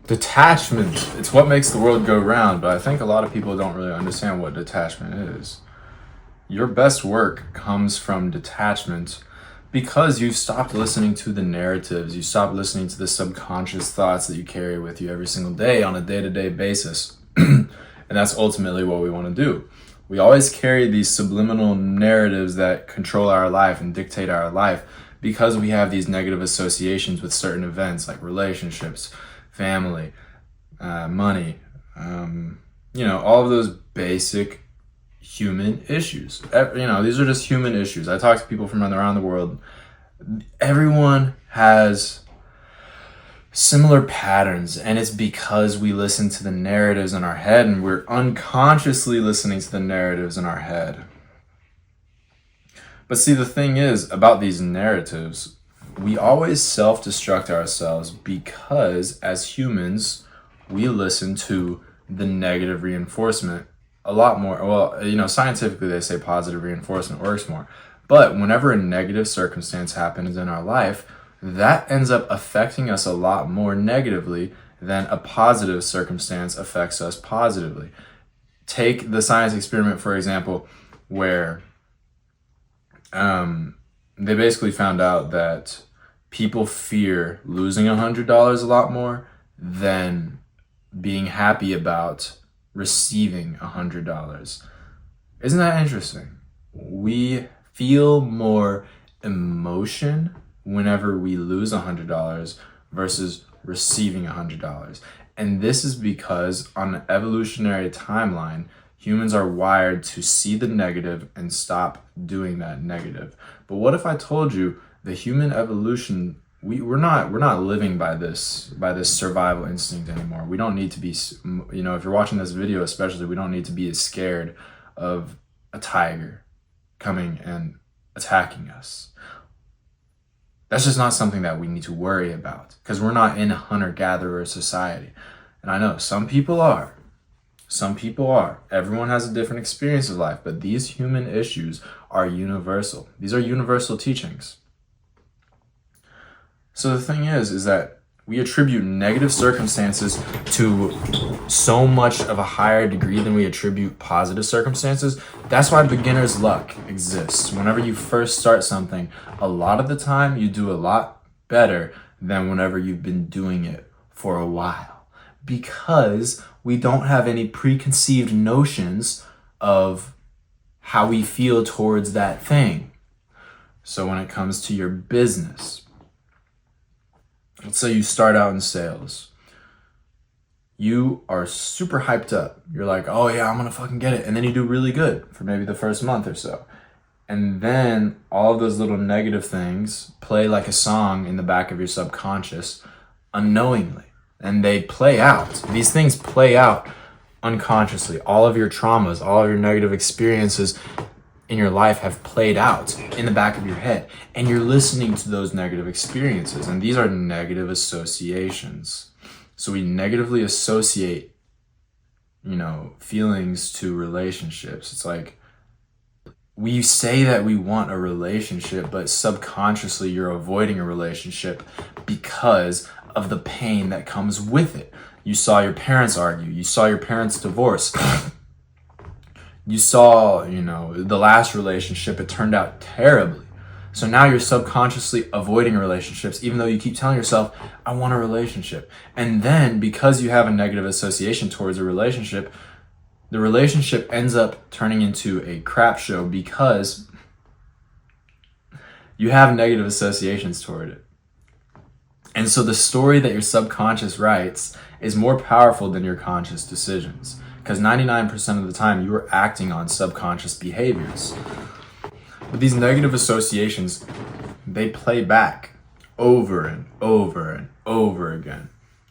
Detachment, it's what makes the world go round, but I think a lot of people don't really understand what detachment is. Your best work comes from detachment because you've stopped listening to the narratives, you stopped listening to the subconscious thoughts that you carry with you every single day on a day-to-day basis. And that's ultimately what we want to do. We always carry these subliminal narratives that control our life and dictate our life because we have these negative associations with certain events like relationships, family, money, all of those basic human issues. These are just human issues. I talk to people from around the world. Everyone has similar patterns, and it's because we listen to the narratives in our head, and we're unconsciously listening to the narratives in our head. But see, the thing is about these narratives, we always self-destruct ourselves because as humans, we listen to the negative reinforcement a lot more. Well, scientifically they say positive reinforcement works more. But whenever a negative circumstance happens in our life, that ends up affecting us a lot more negatively than a positive circumstance affects us positively. Take the science experiment, for example, where they basically found out that people fear losing $100 a lot more than being happy about receiving $100. Isn't that interesting? We feel more emotion whenever we lose $100 versus receiving $100. And this is because on an evolutionary timeline, humans are wired to see the negative and stop doing that negative. But what if I told you the human evolution, we're not living by this survival instinct anymore. We don't need to be, if you're watching this video especially, we don't need to be as scared of a tiger coming and attacking us. That's just not something that we need to worry about because we're not in a hunter-gatherer society. And I know some people are. Some people are. Everyone has a different experience of life, but these human issues are universal. These are universal teachings. So the thing is that we attribute negative circumstances to so much of a higher degree than we attribute positive circumstances. That's why beginner's luck exists. Whenever you first start something, a lot of the time you do a lot better than whenever you've been doing it for a while. Because we don't have any preconceived notions of how we feel towards that thing. So when it comes to your business, let's say you start out in sales. You are super hyped up. You're like, oh yeah, I'm gonna fucking get it. And then you do really good for maybe the first month or so. And then all of those little negative things play like a song in the back of your subconscious unknowingly. And they play out. These things play out unconsciously. All of your traumas, all of your negative experiences in your life have played out in the back of your head. And you're listening to those negative experiences. And these are negative associations. So we negatively associate, feelings to relationships. It's like we say that we want a relationship, but subconsciously you're avoiding a relationship because of the pain that comes with it. You saw your parents argue. You saw your parents divorce. You saw, the last relationship, it turned out terribly. So now you're subconsciously avoiding relationships, even though you keep telling yourself, I want a relationship. And then because you have a negative association towards a relationship, the relationship ends up turning into a crap show because you have negative associations toward it. And so the story that your subconscious writes is more powerful than your conscious decisions. Because 99% of the time you are acting on subconscious behaviors. But these negative associations, they play back over and over and over again.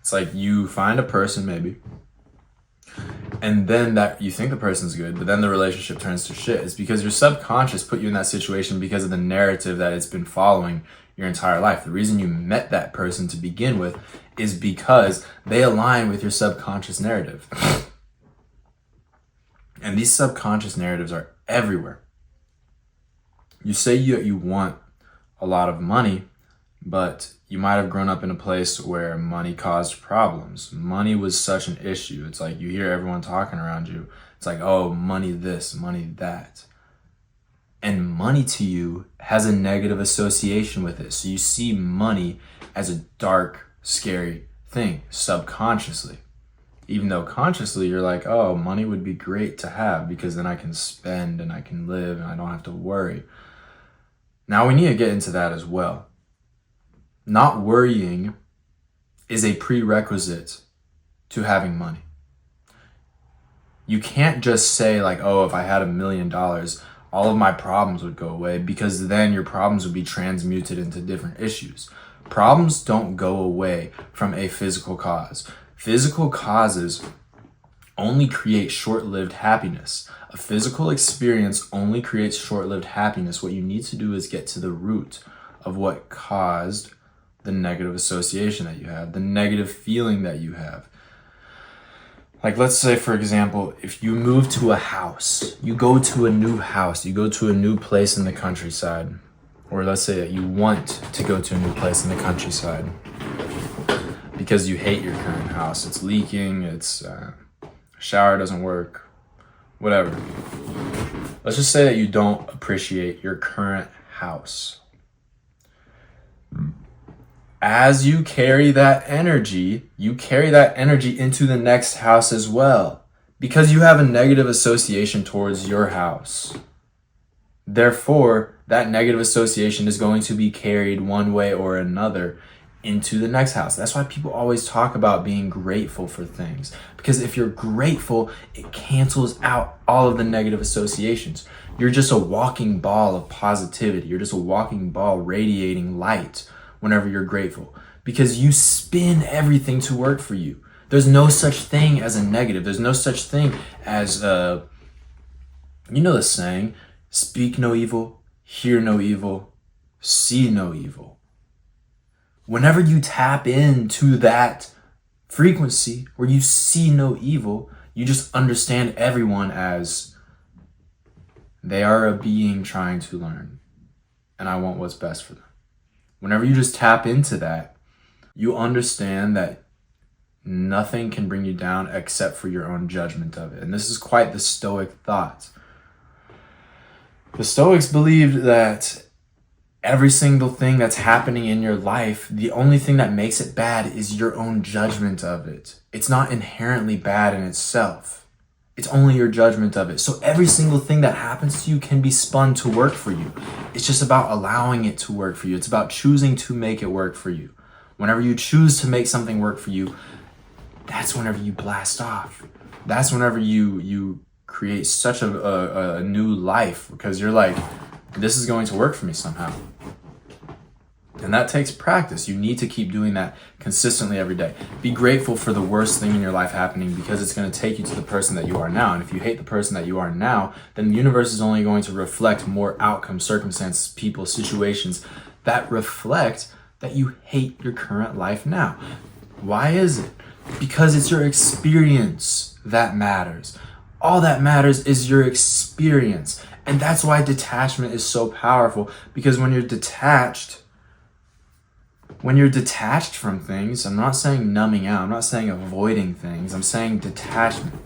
It's like you find a person maybe, and then that you think the person's good, but then the relationship turns to shit. It's because your subconscious put you in that situation because of the narrative that it's been following your entire life. The reason you met that person to begin with is because they align with your subconscious narrative. And these subconscious narratives are everywhere. You say you want a lot of money, but you might have grown up in a place where money caused problems. Money was such an issue. It's like you hear everyone talking around you. It's like, oh, money this, money that. And money to you has a negative association with it. So you see money as a dark, scary thing subconsciously. Even though consciously you're like, oh, money would be great to have because then I can spend and I can live and I don't have to worry. Now we need to get into that as well. Not worrying is a prerequisite to having money. You can't just say like, oh, if I had $1 million, all of my problems would go away, because then your problems would be transmuted into different issues. Problems don't go away from a physical cause. Physical causes only create short-lived happiness. A physical experience only creates short-lived happiness. What you need to do is get to the root of what caused the negative association that you have, the negative feeling that you have. Like, let's say, for example, if you move to a house, you go to a new house, you go to a new place in the countryside, or let's say that you want to go to a new place in the countryside because you hate your current house. It's leaking, shower doesn't work, whatever. Let's just say that you don't appreciate your current house. As you carry that energy into the next house as well, because you have a negative association towards your house. Therefore, that negative association is going to be carried one way or another into the next house. That's why people always talk about being grateful for things, because if you're grateful, it cancels out all of the negative associations. You're just a walking ball of positivity. You're just a walking ball radiating light whenever you're grateful, because you spin everything to work for you. There's no such thing as a negative. There's no such thing as the saying, speak no evil, hear no evil, see no evil. Whenever you tap into that frequency where you see no evil, you just understand everyone as they are a being trying to learn, and I want what's best for them. Whenever you just tap into that, you understand that nothing can bring you down except for your own judgment of it. And this is quite the Stoic thought. The Stoics believed that every single thing that's happening in your life, the only thing that makes it bad is your own judgment of it. It's not inherently bad in itself. It's only your judgment of it. So every single thing that happens to you can be spun to work for you. It's just about allowing it to work for you. It's about choosing to make it work for you. Whenever you choose to make something work for you, that's whenever you blast off. That's whenever you create such a new life, because you're like, this is going to work for me somehow. And that takes practice. You need to keep doing that consistently every day. Be grateful for the worst thing in your life happening, because it's going to take you to the person that you are now. And if you hate the person that you are now, then the universe is only going to reflect more outcomes, circumstances, people, situations that reflect that you hate your current life now. Why is it? Because it's your experience that matters. All that matters is your experience. And that's why detachment is so powerful, because when you're detached from things, I'm not saying numbing out, I'm not saying avoiding things, I'm saying detachment.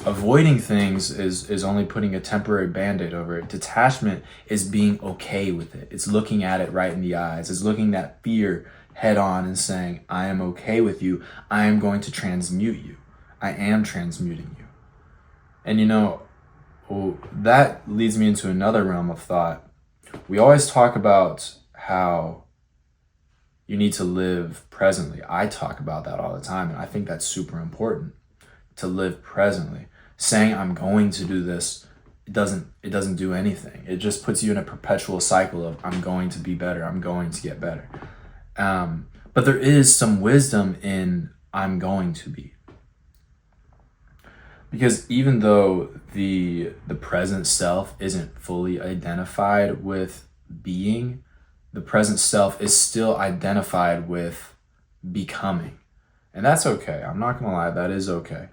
Avoiding things is only putting a temporary band-aid over it. Detachment is being okay with it. It's looking at it right in the eyes. It's looking at fear head on and saying, I am okay with you. I am going to transmute you. I am transmuting you. And that leads me into another realm of thought. We always talk about how you need to live presently. I talk about that all the time, and I think that's super important, to live presently. Saying I'm going to do this, it doesn't do anything. It just puts you in a perpetual cycle of I'm going to be better, I'm going to get better. But there is some wisdom in I'm going to be. Because even though the present self isn't fully identified with being, the present self is still identified with becoming. And that's okay. I'm not gonna lie, that is okay.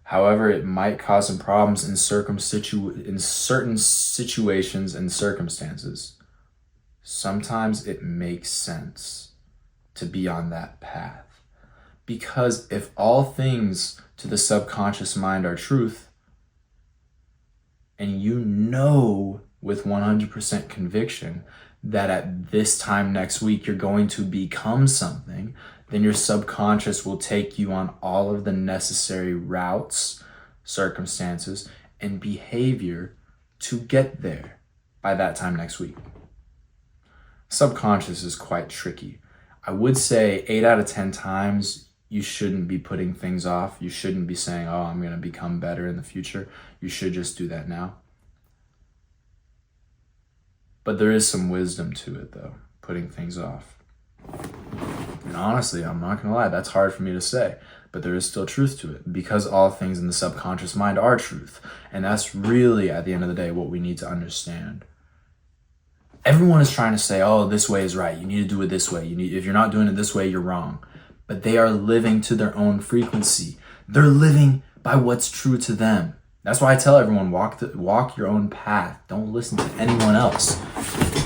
However, it might cause some problems in certain situations and circumstances. sometimes it makes sense to be on that path. Because if all things to the subconscious mind are truth, and you know with 100% conviction that at this time next week you're going to become something, then your subconscious will take you on all of the necessary routes, circumstances, and behavior to get there by that time next week. Subconscious is quite tricky. I would say 8 out of 10 times you shouldn't be putting things off. You shouldn't be saying, oh, I'm going to become better in the future. You should just do that now. But there is some wisdom to it, though, putting things off. And honestly, I'm not going to lie, that's hard for me to say. But there is still truth to it, because all things in the subconscious mind are truth. And that's really, at the end of the day, what we need to understand. Everyone is trying to say, oh, this way is right. You need to do it this way. If you're not doing it this way, you're wrong. But they are living to their own frequency. They're living by what's true to them. That's why I tell everyone, walk your own path. Don't listen to anyone else.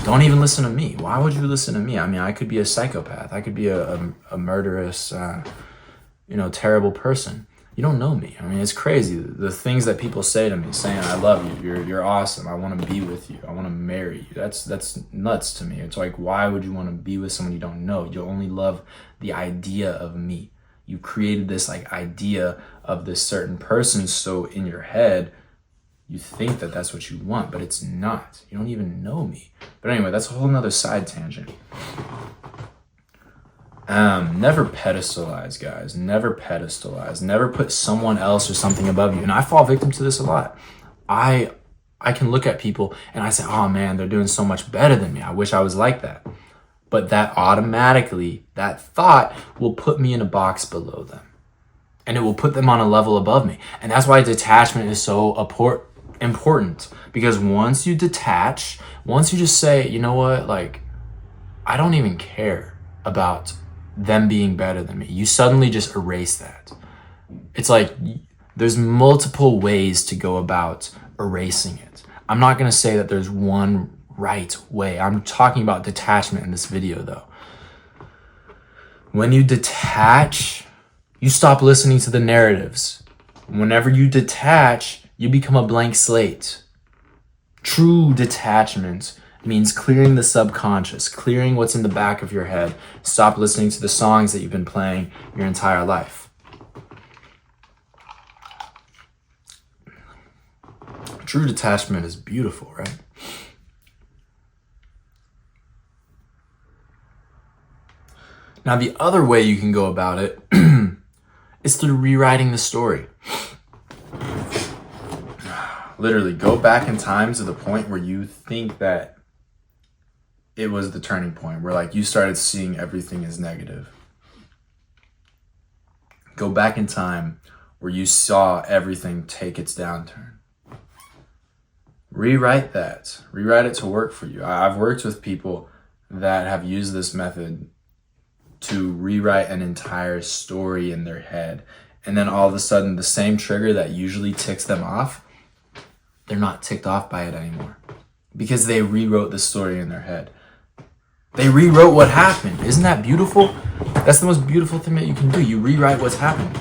Don't even listen to me. Why would you listen to me? I mean, I could be a psychopath. I could be a murderous, terrible person. You don't know me. I mean, it's crazy. The things that people say to me, saying, I love you, you're awesome, I want to be with you, I want to marry you. That's nuts to me. It's like, why would you want to be with someone you don't know? You only love the idea of me. You created this idea of this certain person, so in your head, you think that that's what you want, but it's not. You don't even know me. But anyway, that's a whole nother side tangent. Never pedestalize, guys. Never pedestalize. Never put someone else or something above you. And I fall victim to this a lot. I can look at people and I say, oh man, they're doing so much better than me. I wish I was like that. But that automatically, that thought will put me in a box below them. And it will put them on a level above me. And that's why detachment is so important. Because once you detach, once you just say, you know what, I don't even care about them being better than me. You suddenly just erase that. It's like there's multiple ways to go about erasing it. I'm not going to say that there's one right way. I'm talking about detachment in this video though. When you detach, you stop listening to the narratives. Whenever you detach, you become a blank slate. True detachment means clearing the subconscious, clearing what's in the back of your head. Stop listening to the songs that you've been playing your entire life. True detachment is beautiful, right? Now, the other way you can go about it is through rewriting the story. Literally, go back in time to the point where you think that it was the turning point, where you started seeing everything as negative. Go back in time where you saw everything take its downturn. Rewrite that. Rewrite it to work for you. I've worked with people that have used this method to rewrite an entire story in their head. And then all of a sudden, the same trigger that usually ticks them off, they're not ticked off by it anymore. Because they rewrote the story in their head. They rewrote what happened. Isn't that beautiful? That's the most beautiful thing that you can do. You rewrite what's happened.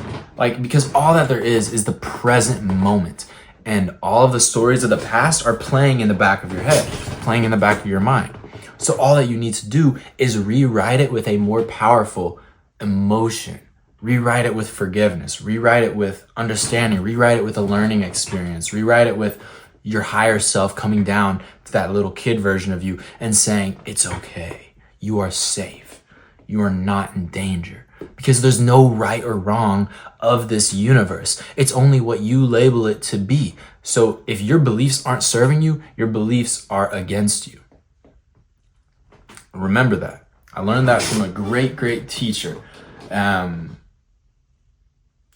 Because all that there is the present moment. And all of the stories of the past are playing in the back of your head, playing in the back of your mind. So all that you need to do is rewrite it with a more powerful emotion. Rewrite it with forgiveness. Rewrite it with understanding. Rewrite it with a learning experience. Rewrite it with your higher self coming down to that little kid version of you and saying, it's okay. You are safe. You are not in danger. Because there's no right or wrong of this universe. It's only what you label it to be. So if your beliefs aren't serving you, your beliefs are against you. Remember that. I learned that from a great, great teacher.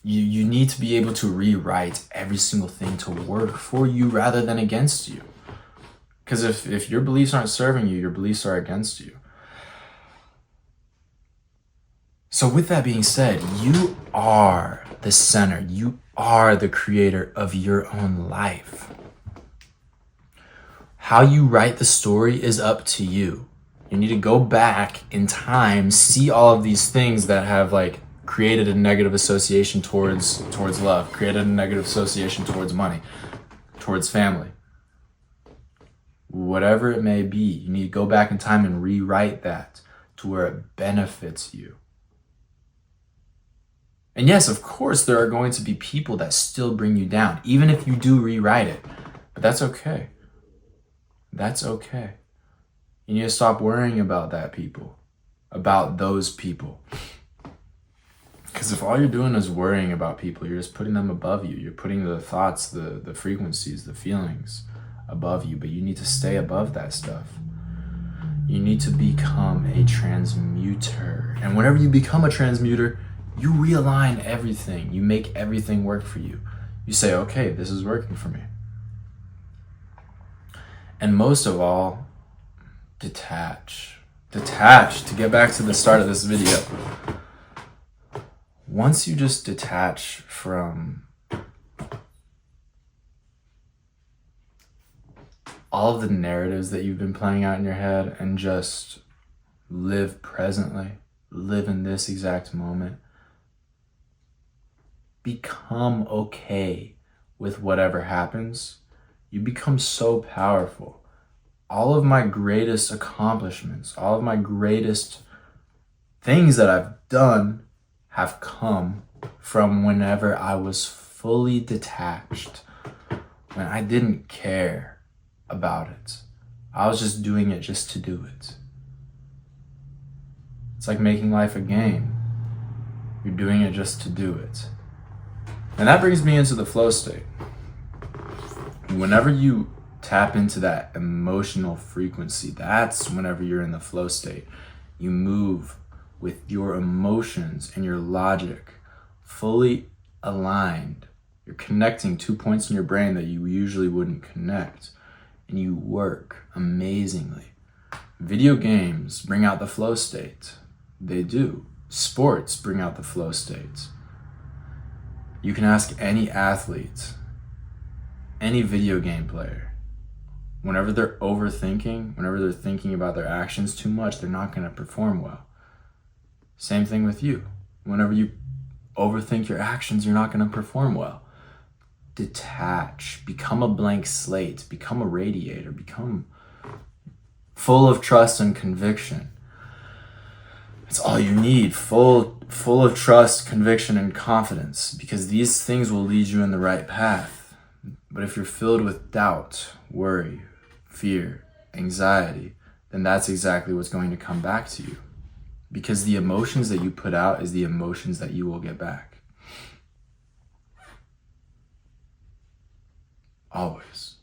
You need to be able to rewrite every single thing to work for you rather than against you. Because if your beliefs aren't serving you, your beliefs are against you. So with that being said, you are the center. You are the creator of your own life. How you write the story is up to you. You need to go back in time, see all of these things that have like created a negative association towards love, created a negative association towards money, towards family. Whatever it may be, you need to go back in time and rewrite that to where it benefits you. And yes, of course, there are going to be people that still bring you down, even if you do rewrite it. But that's okay. That's okay. You need to stop worrying about those people. Because if all you're doing is worrying about people, you're just putting them above you. You're putting the thoughts, the frequencies, the feelings above you. But you need to stay above that stuff. You need to become a transmuter. And whenever you become a transmuter, you realign everything. You make everything work for you. You say, okay, this is working for me. And most of all, detach. Detach, to get back to the start of this video. Once you just detach from all of the narratives that you've been playing out in your head and just live presently, live in this exact moment, become okay with whatever happens, you become so powerful. All of my greatest accomplishments, all of my greatest things that I've done have come from whenever I was fully detached, when I didn't care about it. I was just doing it just to do it. It's like making life a game. You're doing it just to do it. And that brings me into the flow state. Whenever you tap into that emotional frequency, that's whenever you're in the flow state. You move with your emotions and your logic fully aligned. You're connecting 2 points in your brain that you usually wouldn't connect. And you work amazingly. Video games bring out the flow state. They do. Sports bring out the flow state. You can ask any athlete, any video game player, whenever they're overthinking, whenever they're thinking about their actions too much, they're not going to perform well. Same thing with you. Whenever you overthink your actions, you're not going to perform well. Detach, become a blank slate, become a radiator, become full of trust and conviction. It's all you need, full of trust, conviction, and confidence, because these things will lead you in the right path. But if you're filled with doubt, worry, fear, anxiety, then that's exactly what's going to come back to you. Because the emotions that you put out is the emotions that you will get back. Always.